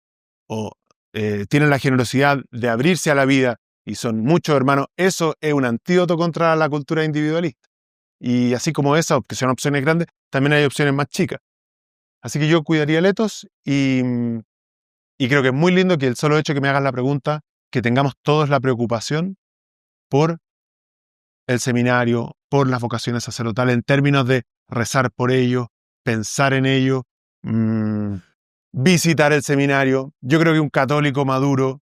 B: tienen la generosidad de abrirse a la vida y son muchos hermanos, eso es un antídoto contra la cultura individualista. Y así como esas, que son opciones grandes, también hay opciones más chicas. Así que yo cuidaría el ethos y creo que es muy lindo que el solo hecho que me hagas la pregunta, que tengamos todos la preocupación por el seminario, por las vocaciones sacerdotales, en términos de rezar por ello, pensar en ello, visitar el seminario. Yo creo que un católico maduro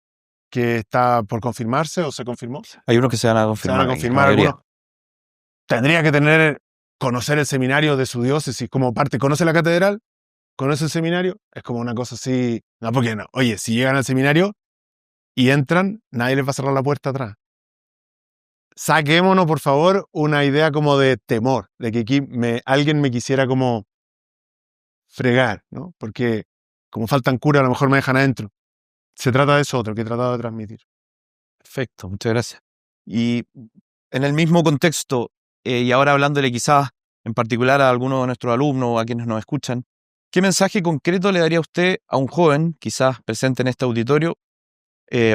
B: que está por confirmarse o se confirmó.
A: Hay unos que se van a confirmar.
B: Se van a confirmar algunos. Tendría que conocer el seminario de su diócesis como parte. ¿Conoce la catedral? ¿Conoce el seminario? Es como una cosa así. No, porque no. Oye, si llegan al seminario, y entran, nadie les va a cerrar la puerta atrás. Saquémonos, por favor, una idea como de temor, de que aquí alguien me quisiera como fregar, ¿no? Porque como faltan curas, a lo mejor me dejan adentro. Se trata de eso otro que he tratado de transmitir.
A: Perfecto, muchas gracias. Y en el mismo contexto, y ahora hablándole quizás en particular a algunos de nuestros alumnos o a quienes nos escuchan, ¿qué mensaje concreto le daría usted a un joven, quizás presente en este auditorio,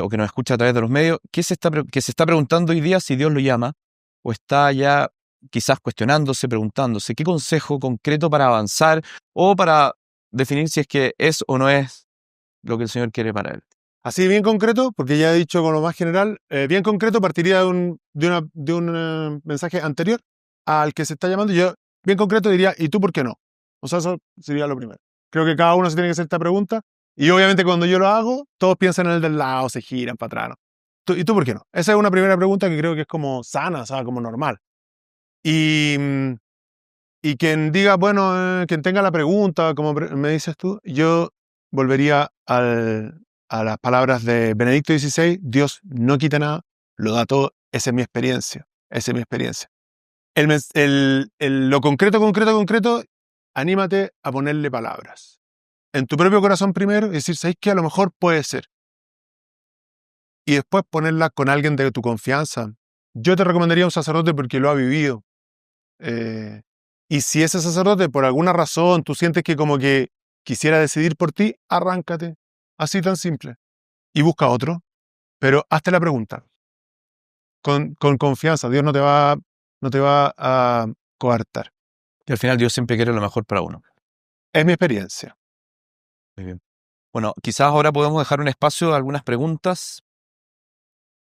A: o que nos escucha a través de los medios, que se está preguntando hoy día si Dios lo llama, o está ya quizás cuestionándose, preguntándose, qué consejo concreto para avanzar o para definir si es que es o no es lo que el Señor quiere para él?
B: Así bien concreto, porque ya he dicho con lo más general, bien concreto partiría de un mensaje anterior al que se está llamando. Yo bien concreto diría, ¿y tú por qué no? O sea, eso sería lo primero. Creo que cada uno se tiene que hacer esta pregunta y obviamente cuando yo lo hago, todos piensan en el del lado, se giran para atrás, ¿no? ¿Y tú por qué no? Esa es una primera pregunta que creo que es como sana, o sea, como normal. Y, y quien diga, bueno, quien tenga la pregunta, como me dices tú, yo volvería a las palabras de Benedicto XVI, Dios no quita nada, lo da todo, esa es mi experiencia, esa es mi experiencia. Lo concreto, anímate a ponerle palabras. En tu propio corazón primero, y decir, ¿sabes qué? A lo mejor puede ser. Y después ponerla con alguien de tu confianza. Yo te recomendaría un sacerdote porque lo ha vivido. Y si ese sacerdote, por alguna razón, tú sientes que como que quisiera decidir por ti, arráncate. Así tan simple. Y busca otro. Pero hazte la pregunta. Con confianza. Dios no te va a coartar.
A: Y al final Dios siempre quiere lo mejor para uno.
B: Es mi experiencia.
A: Muy bien. Bueno, quizás ahora podemos dejar un espacio a algunas preguntas.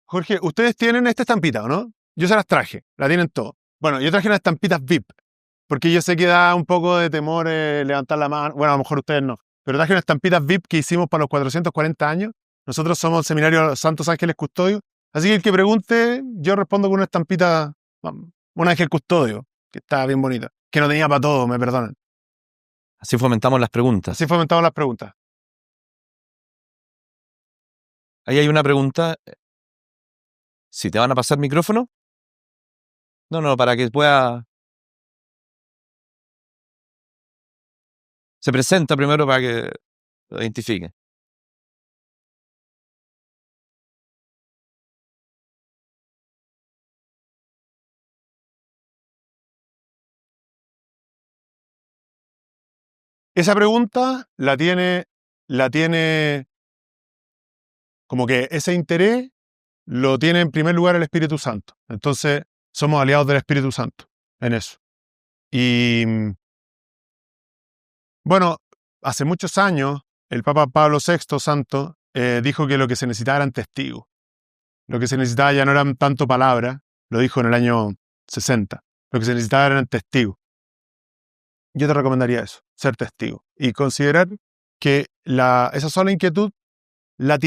B: Jorge, ustedes tienen esta estampita, ¿o no? Yo se las traje. La tienen todo. Bueno, yo traje unas estampitas VIP. Porque yo sé que da un poco de temor levantar la mano. Bueno, a lo mejor ustedes no. Pero traje unas estampitas VIP que hicimos para los 440 años. Nosotros somos el Seminario Santos Ángeles Custodio. Así que el que pregunte, yo respondo con una estampita, un ángel custodio, que está bien bonita. Que no tenía para todo, me perdonan.
A: Así fomentamos las preguntas.
B: Así fomentamos las preguntas.
A: Ahí hay una pregunta. ¿Si te van a pasar micrófono? No, para que pueda... Se presenta primero para que lo identifique.
B: Esa pregunta la tiene como que ese interés lo tiene en primer lugar el Espíritu Santo. Entonces, somos aliados del Espíritu Santo en eso. Y bueno, hace muchos años, el Papa Pablo VI Santo dijo que lo que se necesitaba eran testigos. Lo que se necesitaba ya no eran tanto palabras, lo dijo en el año 60. Lo que se necesitaba eran testigos. Yo te recomendaría eso, ser testigo. Y considerar que esa sola inquietud la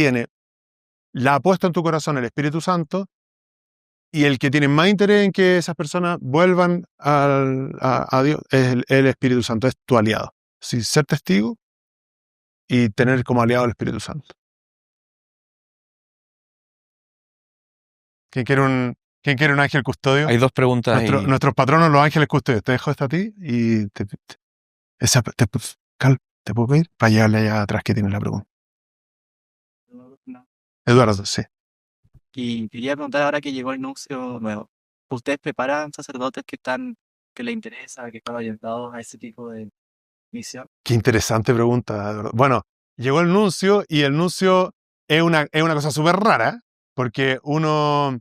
B: ha puesto en tu corazón el Espíritu Santo, y el que tiene más interés en que esas personas vuelvan a Dios es el Espíritu Santo, es tu aliado. Sí, ser testigo y tener como aliado al Espíritu Santo. ¿Quién quiere un ángel custodio?
A: Hay dos preguntas ahí.
B: Nuestros patronos, los ángeles custodios. Te dejo esta a ti y te puedo pedir para llevarle allá atrás que tiene la pregunta.
C: No.
B: Eduardo, sí.
C: Y quería preguntar ahora que llegó el nuncio nuevo. ¿Ustedes preparan sacerdotes que les interesa, que están orientados a ese tipo de misión?
B: Qué interesante pregunta, Eduardo. Bueno, llegó el nuncio y el nuncio es una cosa súper rara porque uno...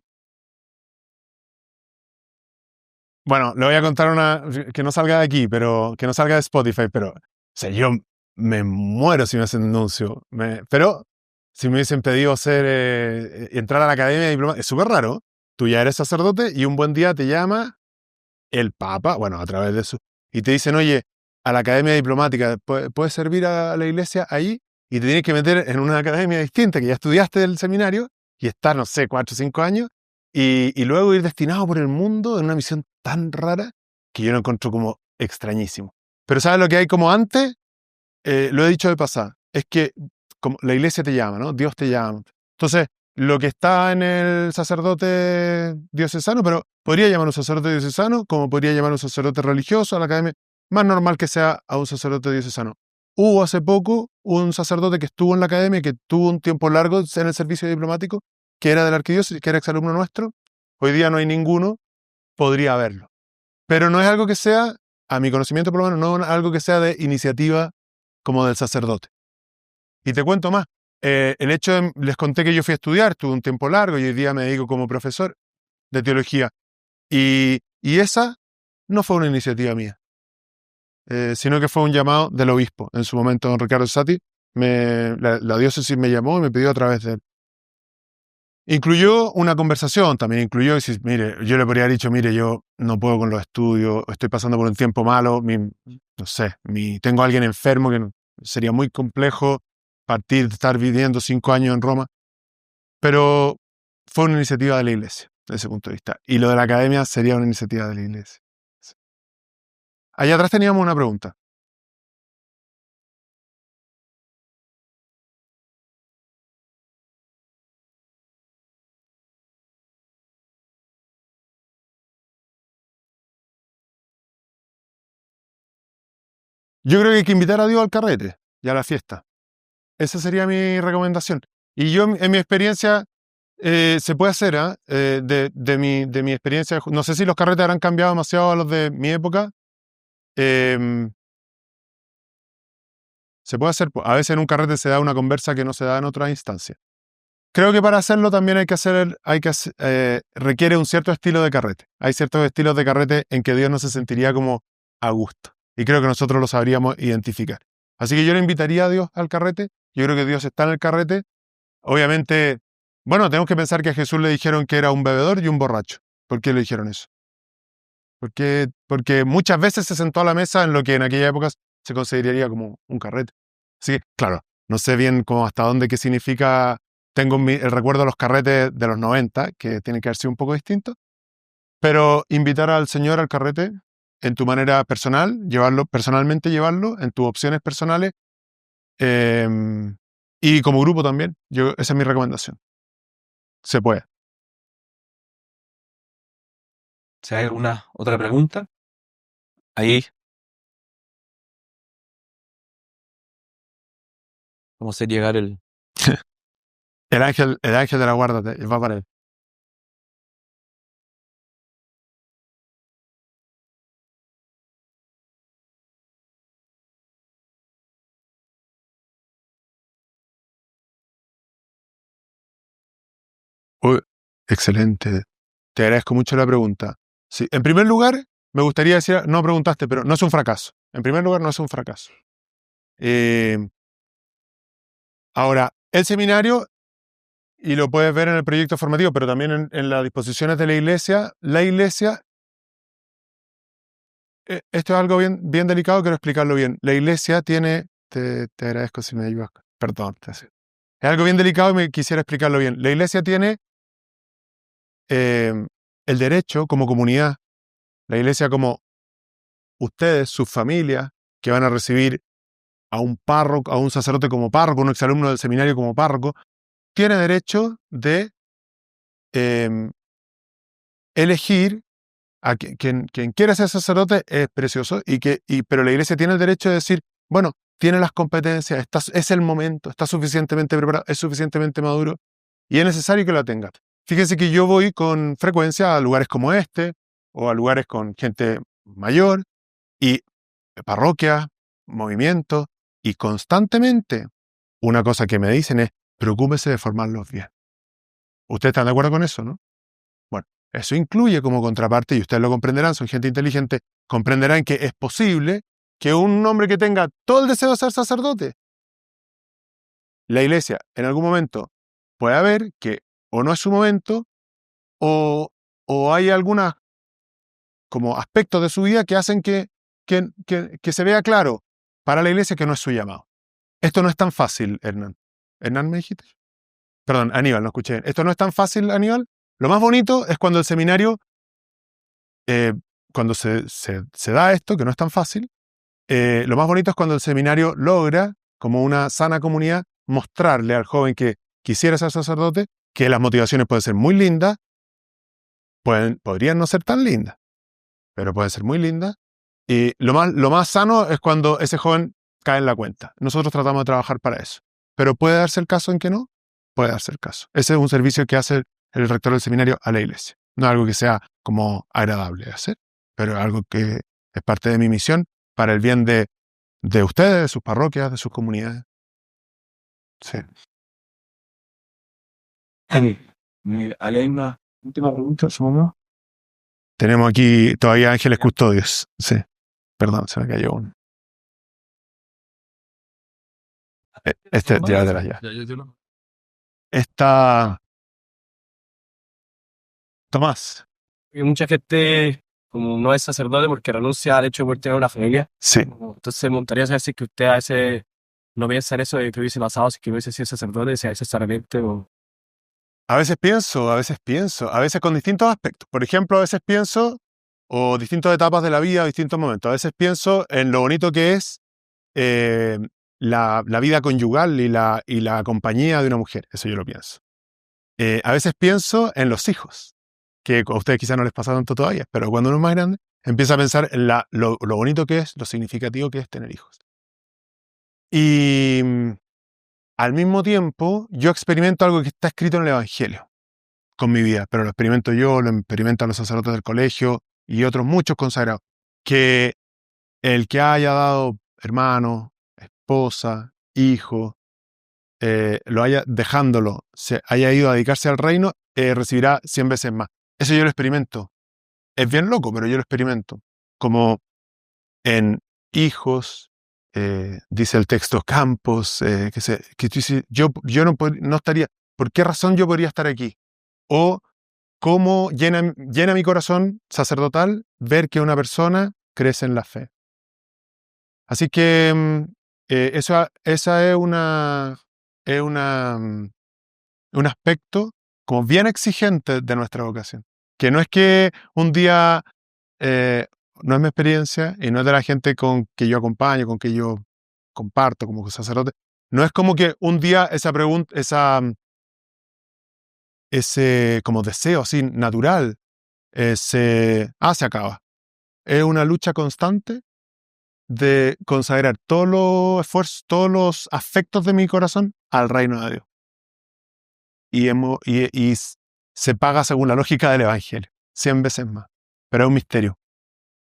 B: Bueno, le voy a contar una que no salga de aquí, pero que no salga de Spotify, pero... O sea, yo me muero si me hacen nuncio. Pero si me hubiesen pedido entrar a la academia de diplomática, es súper raro. Tú ya eres sacerdote y un buen día te llama el Papa, bueno, a través de eso, y te dicen, oye, a la academia diplomática, ¿puedes servir a la iglesia ahí? Y te tienes que meter en una academia distinta, que ya estudiaste del seminario, y estar, no sé, 4 o 5 años, y luego ir destinado por el mundo en una misión tan rara que yo lo encuentro como extrañísimo. Pero ¿sabes lo que hay como antes? Lo he dicho de pasada, es que como la iglesia te llama, ¿no? Dios te llama. Entonces, lo que está en el sacerdote diocesano, pero podría llamar un sacerdote diocesano, como podría llamar un sacerdote religioso a la academia, más normal que sea a un sacerdote diocesano. Hubo hace poco un sacerdote que estuvo en la academia, que tuvo un tiempo largo en el servicio diplomático, que era de la arquidiócesis, que era exalumno nuestro. Hoy día no hay ninguno, podría haberlo. Pero no es algo que sea, a mi conocimiento por lo menos, no es algo que sea de iniciativa como del sacerdote. Y te cuento más. El hecho de, les conté que yo fui a estudiar, tuve un tiempo largo y hoy día me dedico como profesor de teología. Y esa no fue una iniciativa mía, sino que fue un llamado del obispo. En su momento, don Ricardo Sati, la diócesis me llamó y me pidió a través de él. Incluyó una conversación, también incluyó decir, mire, yo le podría haber dicho, mire, yo no puedo con los estudios, estoy pasando por un tiempo malo, no sé, tengo a alguien enfermo que sería muy complejo partir de estar viviendo 5 años en Roma, pero fue una iniciativa de la Iglesia, desde ese punto de vista. Y lo de la academia sería una iniciativa de la Iglesia. Allá atrás teníamos una pregunta. Yo creo que hay que invitar a Dios al carrete y a la fiesta. Esa sería mi recomendación. Y yo, en mi experiencia, se puede hacer, de mi experiencia, no sé si los carretes habrán cambiado demasiado a los de mi época. Se puede hacer, a veces en un carrete se da una conversa que no se da en otras instancias. Creo que para hacerlo también requiere un cierto estilo de carrete. Hay ciertos estilos de carrete en que Dios no se sentiría como a gusto. Y creo que nosotros lo sabríamos identificar. Así que yo le invitaría a Dios al carrete. Yo creo que Dios está en el carrete. Obviamente, bueno, tenemos que pensar que a Jesús le dijeron que era un bebedor y un borracho. ¿Por qué le dijeron eso? Porque muchas veces se sentó a la mesa en lo que en aquella época se consideraría como un carrete. Así que, claro, no sé bien cómo hasta dónde, qué significa. Tengo el recuerdo de los carretes de los 90, que tienen que haber sido un poco distintos. Pero invitar al Señor al carrete en tu manera personal, personalmente llevarlo, en tus opciones personales, y como grupo también. Esa es mi recomendación. Se puede.
A: Si hay alguna otra pregunta, ahí vamos a hacer llegar el...
B: El ángel de la guarda va para él. Uy, excelente. Te agradezco mucho la pregunta. Sí, en primer lugar, me gustaría decir, no preguntaste, pero no es un fracaso. En primer lugar, no es un fracaso. Ahora, el seminario, y lo puedes ver en el proyecto formativo, pero también en las disposiciones de la iglesia, esto es algo bien delicado, quiero explicarlo bien. La iglesia tiene, te agradezco si me ayudas, perdón. Es algo bien delicado y me quisiera explicarlo bien. La iglesia tiene el derecho como comunidad, la iglesia como ustedes, sus familias, que van a recibir a un párroco, a un sacerdote como párroco, un exalumno del seminario como párroco, tiene derecho de elegir a quien quiera ser sacerdote. Es precioso, pero la iglesia tiene el derecho de decir, bueno, tiene las competencias, es el momento, está suficientemente preparado, es suficientemente maduro, y es necesario que la tenga. Fíjense que yo voy con frecuencia a lugares como este, o a lugares con gente mayor, y parroquias, movimientos, y constantemente una cosa que me dicen es, preocúpese de formarlos bien. ¿Ustedes están de acuerdo con eso, no? Bueno, eso incluye como contraparte, y ustedes lo comprenderán, son gente inteligente, comprenderán que es posible que un hombre que tenga todo el deseo de ser sacerdote, la iglesia en algún momento pueda ver que o no es su momento, o hay algunos como aspectos de su vida que hacen que se vea claro para la iglesia que no es su llamado. Esto no es tan fácil, Hernán. ¿Hernán me dijiste? Perdón, Aníbal, no escuché bien. Esto no es tan fácil, Aníbal. Lo más bonito es cuando el seminario, cuando se da esto, que no es tan fácil, lo más bonito es cuando el seminario logra, como una sana comunidad, mostrarle al joven que quisiera ser sacerdote, que las motivaciones pueden ser muy lindas, podrían no ser tan lindas, pero pueden ser muy lindas. Y lo más sano es cuando ese joven cae en la cuenta. Nosotros tratamos de trabajar para eso. Pero ¿puede darse el caso en que no? Puede darse el caso. Ese es un servicio que hace el rector del seminario a la iglesia. No es algo que sea como agradable de hacer, pero es algo que es parte de mi misión para el bien de ustedes, de sus parroquias, de sus comunidades. Sí.
C: ¿Hay una última pregunta, supongo?
B: Tenemos aquí todavía ángeles custodios. Sí. Perdón, se me cayó uno. Llévatela ya. Está Tomás.
D: Y mucha gente, como no es sacerdote porque renuncia al hecho de poder tener una familia,
B: Sí.
D: entonces me gustaría saber si es que usted a veces no piensa en eso de que hubiese pasado, si es que hubiese sido sacerdote, si a veces se arrepiente o...
B: A veces pienso, a veces con distintos aspectos. Por ejemplo, a veces pienso, o distintas etapas de la vida, distintos momentos. A veces pienso en lo bonito que es la vida conyugal y la compañía de una mujer. Eso yo lo pienso. A veces pienso en los hijos, que a ustedes quizás no les pasa tanto todavía, pero cuando uno es más grande, empieza a pensar en lo bonito que es, lo significativo que es tener hijos. Y al mismo tiempo, yo experimento algo que está escrito en el Evangelio con mi vida, pero lo experimento yo, lo experimentan los sacerdotes del colegio y otros muchos consagrados, que el que haya dado hermano, esposa, hijo, lo haya dejándolo, se haya ido a dedicarse al reino, recibirá 100 veces más. Eso yo lo experimento. Es bien loco, pero yo lo experimento. Como en hijos, dice el texto, campos, que tú dices, yo no estaría, ¿por qué razón yo podría estar aquí? O cómo llena mi corazón sacerdotal ver que una persona crece en la fe. Así que esa es un aspecto como bien exigente de nuestra vocación. Que no es que un día, no es mi experiencia y no es de la gente con que yo acompaño, con que yo comparto como sacerdote, no es como que un día esa pregunta, ese como deseo así natural, se acaba. Es una lucha constante de consagrar todos los esfuerzos, todos los afectos de mi corazón al reino de Dios. Y se paga según la lógica del Evangelio, 100 veces más. Pero es un misterio.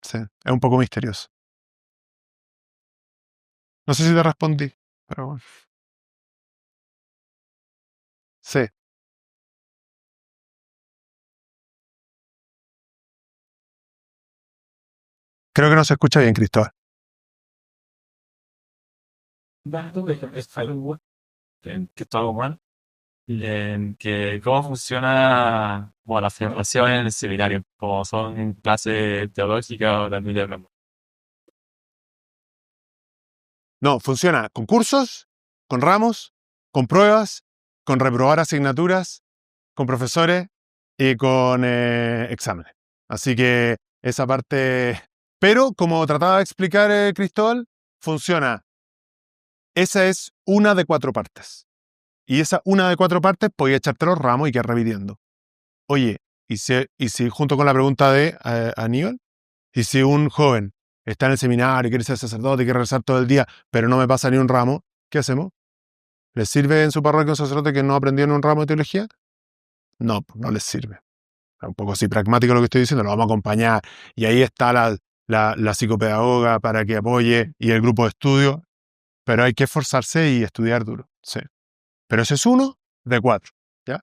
B: Sí, es un poco misterioso. No sé si te respondí, pero bueno. Sí. Creo que no se escucha bien, Cristóbal.
D: que todo algo mal, que cómo funciona la celebración en el seminario, como son clases teológicas o también de hablamos.
B: No, funciona con cursos, con ramos, con pruebas, con reprobar asignaturas, con profesores y con exámenes. Así que esa parte... Pero, como trataba de explicar Cristóbal, funciona. Esa es una de 4 partes. Y esa una de 4 partes podía echarte los ramos y quedar repitiendo. Oye, ¿y si junto con la pregunta de Aníbal? ¿Y si un joven está en el seminario y quiere ser sacerdote y quiere rezar todo el día, pero no me pasa ni un ramo? ¿Qué hacemos? ¿Les sirve en su parroquia un sacerdote que no aprendió en un ramo de teología? No, no les sirve. Es un poco así pragmático lo que estoy diciendo, lo vamos a acompañar. Y ahí está la psicopedagoga para que apoye y el grupo de estudio, pero hay que esforzarse y estudiar duro. Sí. Pero ese es uno de 4, ¿ya?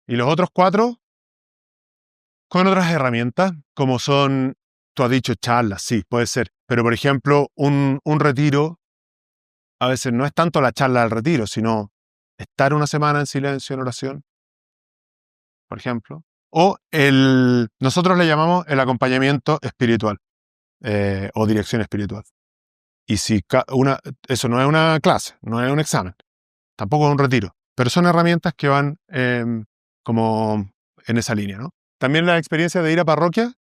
B: Y los otros 4 con otras herramientas, como son, tú has dicho charlas, sí, puede ser. Pero, por ejemplo, un retiro, a veces no es tanto la charla del retiro, sino estar una semana en silencio, en oración, por ejemplo. O nosotros le llamamos el acompañamiento espiritual o dirección espiritual. Y si eso no es una clase, no es un examen, tampoco es un retiro, pero son herramientas que van como en esa línea, ¿no? También la experiencia de ir a parroquia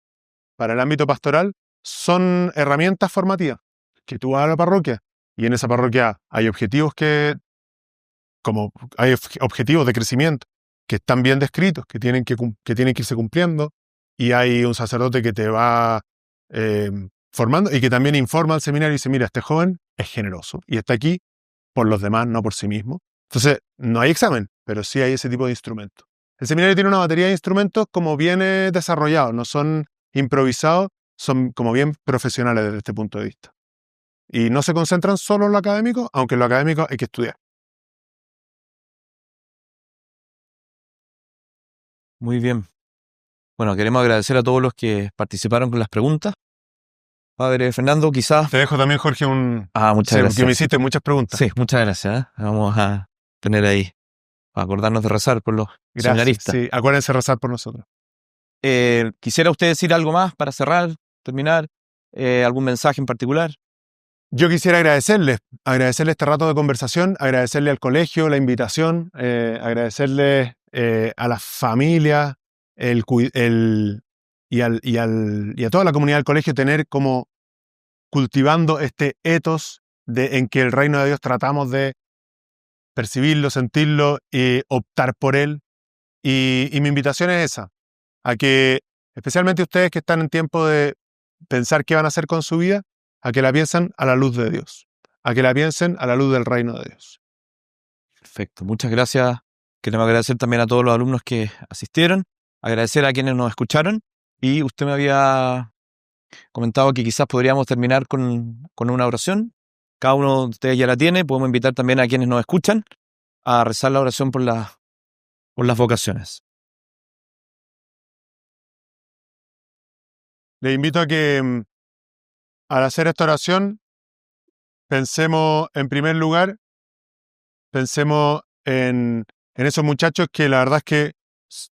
B: para el ámbito pastoral son herramientas formativas que tú vas a la parroquia y en esa parroquia hay objetivos que como hay objetivos de crecimiento que están bien descritos, que tienen que irse cumpliendo, y hay un sacerdote que te va formando y que también informa al seminario y dice, mira, este joven es generoso y está aquí por los demás, no por sí mismo. Entonces, no hay examen, pero sí hay ese tipo de instrumentos. El seminario tiene una batería de instrumentos como bien desarrollados, no son improvisados, son como bien profesionales desde este punto de vista. Y no se concentran solo en lo académico, aunque en lo académico hay que estudiar.
A: Muy bien. Bueno, queremos agradecer a todos los que participaron con las preguntas. Padre Fernando, quizás...
B: Te dejo también, Jorge,
A: muchas
B: sí,
A: gracias.
B: que me hiciste muchas preguntas.
A: Sí, muchas gracias. Vamos a tener ahí, a acordarnos de rezar por los seminaristas.
B: Sí, acuérdense de rezar por nosotros.
A: ¿Quisiera usted decir algo más para cerrar, terminar? ¿Algún mensaje en particular?
B: Yo quisiera agradecerle este rato de conversación, agradecerle al colegio la invitación, agradecerle a la familia y a toda la comunidad del colegio tener como cultivando este ethos en que el reino de Dios tratamos de percibirlo, sentirlo y optar por él. Y mi invitación es esa, a que especialmente ustedes que están en tiempo de pensar qué van a hacer con su vida, a que la piensen a la luz de Dios, a que la piensen a la luz del reino de Dios.
A: Perfecto, muchas gracias. Queremos agradecer también a todos los alumnos que asistieron, agradecer a quienes nos escucharon, y usted me había comentado que quizás podríamos terminar con una oración. Cada uno de ustedes ya la tiene. Podemos invitar también a quienes nos escuchan a rezar la oración por las vocaciones.
B: Les invito a que al hacer esta oración pensemos en primer lugar, pensemos en esos muchachos que la verdad es que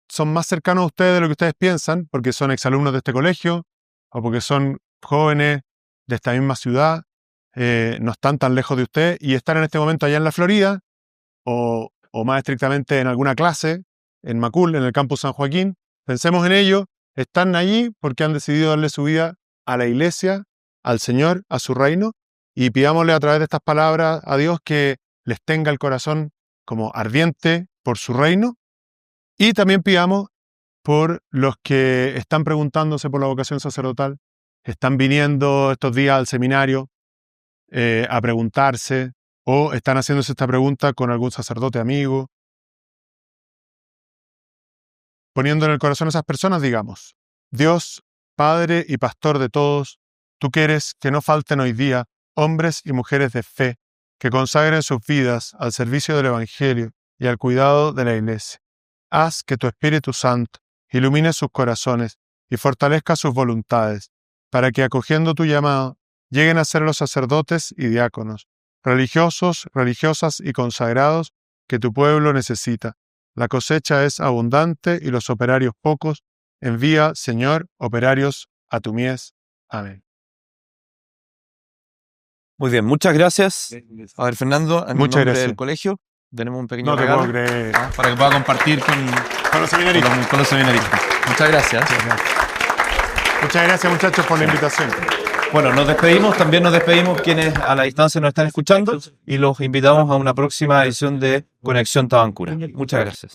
B: son más cercanos a ustedes de lo que ustedes piensan, porque son exalumnos de este colegio o porque son jóvenes de esta misma ciudad, no están tan lejos de usted y están en este momento allá en la Florida o más estrictamente en alguna clase en Macul, en el campus San Joaquín. Pensemos en ellos, están allí porque han decidido darle su vida a la iglesia, al Señor, a su reino, y pidámosle a través de estas palabras a Dios que les tenga el corazón como ardiente por su reino, y también pidamos por los que están preguntándose por la vocación sacerdotal, están viniendo estos días al seminario a preguntarse, o están haciéndose esta pregunta con algún sacerdote amigo. Poniendo en el corazón a esas personas, digamos, Dios, Padre y Pastor de todos, tú quieres que no falten hoy día hombres y mujeres de fe que consagren sus vidas al servicio del Evangelio y al cuidado de la Iglesia. Haz que tu Espíritu Santo ilumine sus corazones y fortalezca sus voluntades, para que, acogiendo tu llamado, lleguen a ser los sacerdotes y diáconos, religiosos, religiosas y consagrados que tu pueblo necesita. La cosecha es abundante y los operarios pocos. Envía, Señor, operarios a tu mies. Amén.
A: Muy bien, muchas gracias. A ver, Fernando, en
B: Muchas
A: nombre
B: gracias.
A: del colegio, tenemos un pequeño
B: No te
A: regalo,
B: puedo creer.
A: para que pueda compartir con
B: los seminaristas.
A: los seminaristas. Muchas gracias.
B: Muchas gracias, muchachos, por la invitación.
A: Bueno, nos despedimos, también nos despedimos quienes a la distancia nos están escuchando y los invitamos a una próxima edición de Conexión Tabancura. Muchas gracias.